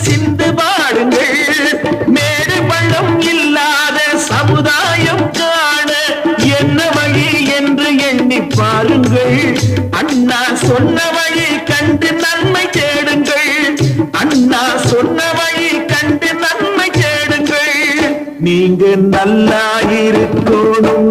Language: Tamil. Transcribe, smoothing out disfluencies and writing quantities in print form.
சிந்து பாடுங்கள். மேடு பள்ளம் இல்லாத சமுதாயம் காண என்ன வழி என்று எண்ணி பாருங்கள். அண்ணா சொன்ன வழி கண்டு நன்மை தேடுங்கள். அண்ணா சொன்ன வழி கண்டு நன்மை தேடுங்கள். நீங்க நல்லா இருக்கணும்,